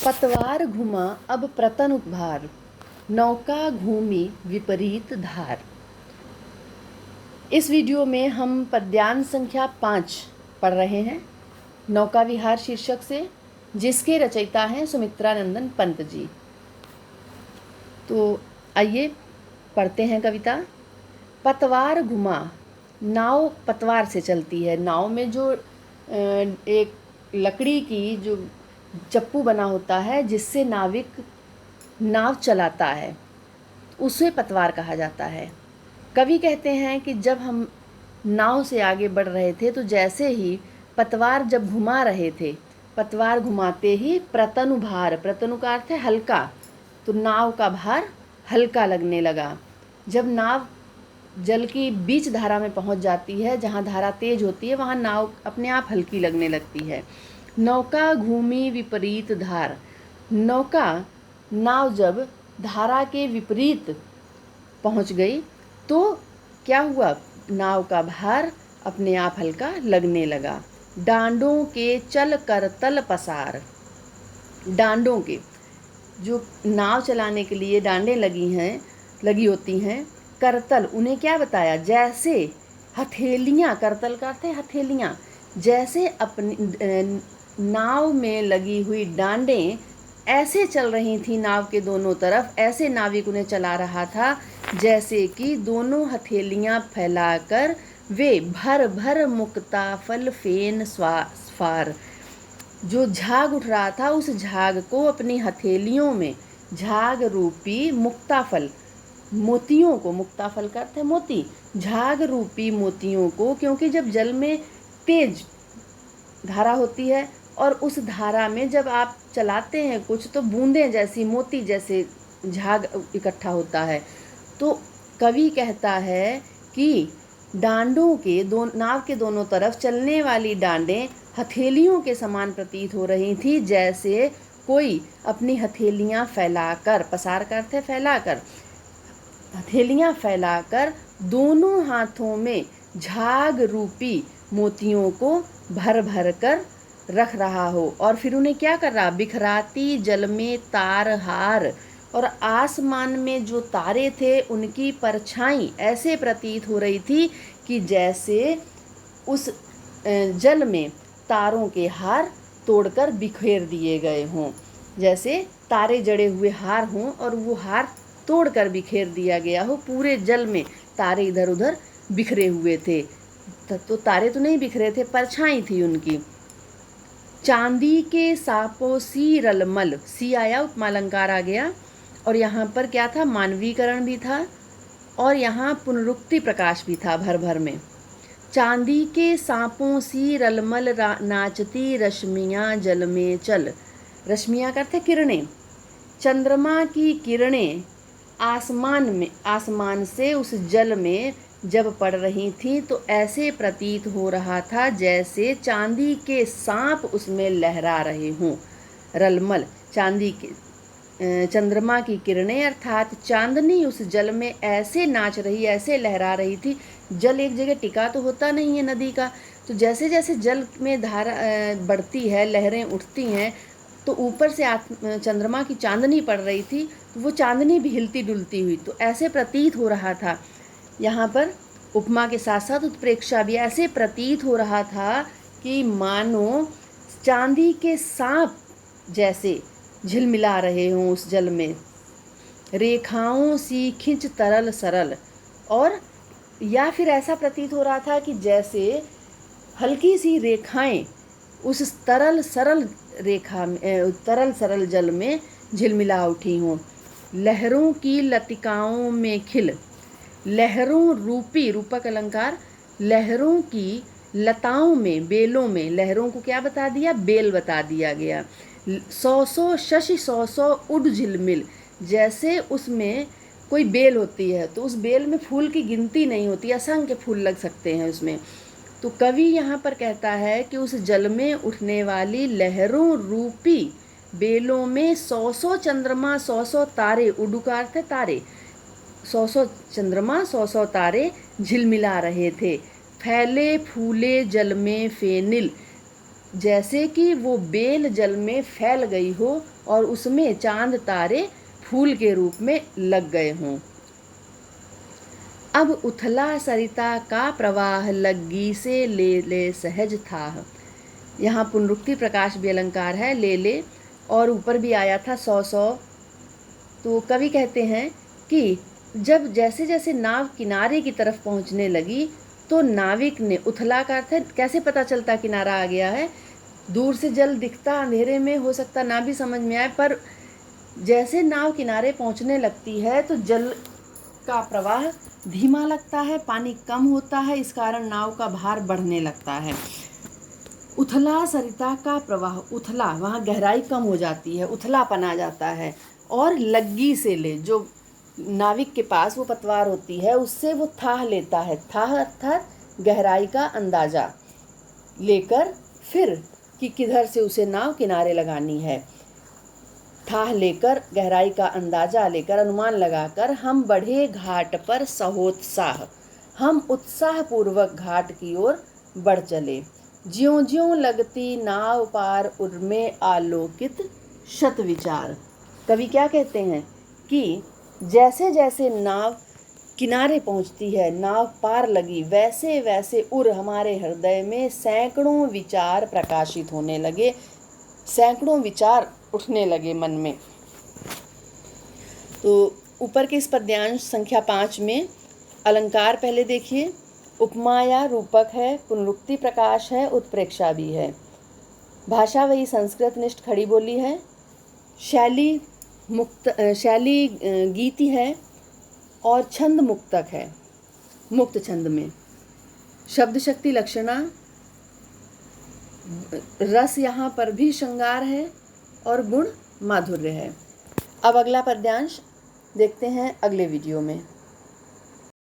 पतवार घुमा अब प्रतन उपभार, नौका घूमी विपरीत धार। इस वीडियो में हम पद्यांश संख्या 5 पढ़ रहे हैं, नौका विहार शीर्षक से, जिसके रचयिता हैं सुमित्रा नंदन पंत जी। तो आइए पढ़ते हैं कविता। पतवार घुमा, नाव पतवार से चलती है। नाव में जो एक लकड़ी की जो चप्पू बना होता है जिससे नाविक नाव चलाता है, उसे पतवार कहा जाता है। कवि कहते हैं कि जब हम नाव से आगे बढ़ रहे थे तो जैसे ही पतवार जब घुमा रहे थे, पतवार घुमाते ही प्रतनु भार, प्रतनु का अर्थ है हल्का, तो नाव का भार हल्का लगने लगा। जब नाव जल की बीच धारा में पहुंच जाती है, जहां धारा तेज होती है, वहां नाव अपने आप हल्की लगने लगती है। नौका घूमी विपरीत धार, नौका नाव जब धारा के विपरीत पहुंच गई तो क्या हुआ, नाव का भार अपने आप हल्का लगने लगा। डांडों के चल कर तल पसार, डांडों के जो नाव चलाने के लिए डांडें लगी होती हैं, करतल उन्हें क्या बताया, जैसे हथेलियाँ, करतल का अर्थ है हथेलियाँ, जैसे अपनी नाव में लगी हुई डांडें ऐसे चल रही थी नाव के दोनों तरफ, ऐसे नाविक उन्हें चला रहा था जैसे कि दोनों हथेलियाँ फैलाकर वे भर भर मुक्ता फल फेन स्वार, जो झाग उठ रहा था उस झाग को अपनी हथेलियों में झाग रूपी मुक्ताफल, मोतियों को, मुक्ताफल का अर्थ है मोती, झाग रूपी मोतियों को, क्योंकि जब जल में तेज धारा होती है और उस धारा में जब आप चलाते हैं कुछ तो बूंदें जैसी, मोती जैसे झाग इकट्ठा होता है। तो कवि कहता है कि डांडों के नाव के दोनों तरफ चलने वाली डांडें हथेलियों के समान प्रतीत हो रही थी, जैसे कोई अपनी हथेलियाँ फैलाकर, पसार का अर्थ है फैलाकर, हथेलियाँ फैलाकर दोनों हाथों में झाग रूपी मोतियों को भर भर कर रख रहा हो, और फिर उन्हें क्या कर रहा, बिखराती जल में तार हार, और आसमान में जो तारे थे उनकी परछाई ऐसे प्रतीत हो रही थी कि जैसे उस जल में तारों के हार तोड़कर बिखेर दिए गए हों, जैसे तारे जड़े हुए हार हों और वो हार तोड़कर बिखेर दिया गया हो। पूरे जल में तारे इधर उधर बिखरे हुए थे, तो तारे तो नहीं बिखरे थे, परछाई थी उनकी। चांदी के सापों सी रलमल, सी आया, उपमा अलंकार आ गया, और यहाँ पर क्या था, मानवीकरण भी था और यहाँ पुनरुक्ति प्रकाश भी था भर भर में। चांदी के सांपों सी रलमल नाचती रश्मियाँ जल में चल, रश्मियाँ का अर्थ है किरणें, चंद्रमा की किरणें आसमान से उस जल में जब पड़ रही थी तो ऐसे प्रतीत हो रहा था जैसे चांदी के सांप उसमें लहरा रहे हों। रलमल, चांदी के चंद्रमा की किरणें अर्थात चांदनी उस जल में ऐसे नाच रही, ऐसे लहरा रही थी। जल एक जगह टिका तो होता नहीं है नदी का, तो जैसे जैसे जल में धारा बढ़ती है, लहरें उठती हैं, तो ऊपर से चंद्रमा की चांदनी पड़ रही थी, तो वो चांदनी भी हिलती डुलती हुई, तो ऐसे प्रतीत हो रहा था। यहाँ पर उपमा के साथ साथ उत्प्रेक्षा भी, ऐसे प्रतीत हो रहा था कि मानो चांदी के सांप जैसे झिलमिला रहे हों उस जल में, रेखाओं सी खिंच तरल सरल, और या फिर ऐसा प्रतीत हो रहा था कि जैसे हल्की सी रेखाएं उस तरल सरल जल में झिलमिला उठी हों। लहरों की लतिकाओं में खिल, लहरों रूपी, रूपक अलंकार, लहरों की लताओं में, बेलों में, लहरों को क्या बता दिया, बेल बता दिया गया। 100 शशि 100 उड झिलमिल, जैसे उसमें कोई बेल होती है तो उस बेल में फूल की गिनती नहीं होती, असंख्य फूल लग सकते हैं उसमें। तो कवि यहाँ पर कहता है कि उस जल में उठने वाली लहरों रूपी बेलों में 100 चंद्रमा 100 तारे, उडु का अर्थ है तारे, 100 चंद्रमा 100 तारे झिलमिला रहे थे। फैले फूले जल में फेनिल, जैसे कि वो बेल जल में फैल गई हो और उसमें चांद तारे फूल के रूप में लग गए हों। अब उथला सरिता का प्रवाह लग्गी से ले ले सहज था। यहाँ पुनरुक्ति प्रकाश भी अलंकार है, ले ले, और ऊपर भी आया था सौ सौ। तो कवि कहते हैं कि जब जैसे जैसे नाव किनारे की तरफ पहुंचने लगी तो नाविक ने, उथला का अर्थ है कैसे पता चलता किनारा आ गया है, दूर से जल दिखता, अंधेरे में हो सकता ना भी समझ में आए, पर जैसे नाव किनारे पहुंचने लगती है तो जल का प्रवाह धीमा लगता है, पानी कम होता है, इस कारण नाव का भार बढ़ने लगता है। उथला सरिता का प्रवाह, उथला वहाँ गहराई कम हो जाती है, उथलापन आ जाता है। और लग्गी से ले, जो नाविक के पास वो पतवार होती है उससे वो थाह लेता है, थाह अर्थात गहराई का अंदाजा लेकर फिर कि किधर से उसे नाव किनारे लगानी है, थाह लेकर गहराई का अंदाजा लेकर अनुमान लगाकर हम बढ़े घाट पर सहोत्साह, हम उत्साहपूर्वक घाट की ओर बढ़ चले। ज्यों ज्यों लगती नाव पार उर्मे आलोकित शत विचार। कवि क्या कहते हैं कि जैसे जैसे नाव किनारे पहुंचती है, नाव पार लगी, वैसे वैसे उर हमारे हृदय में सैकड़ों विचार प्रकाशित होने लगे, सैकड़ों विचार उठने लगे मन में। तो ऊपर के इस पद्यांश संख्या 5 में अलंकार पहले देखिए, उपमा या रूपक है, पुनरुक्ति प्रकाश है, उत्प्रेक्षा भी है। भाषा वही संस्कृत निष्ठ खड़ी बोली है, शैली गीति है और छंद मुक्तक है, मुक्त छंद में। शब्द शक्ति लक्षणा, रस यहाँ पर भी श्रृंगार है और गुण माधुर्य है। अब अगला पद्यांश देखते हैं अगले वीडियो में।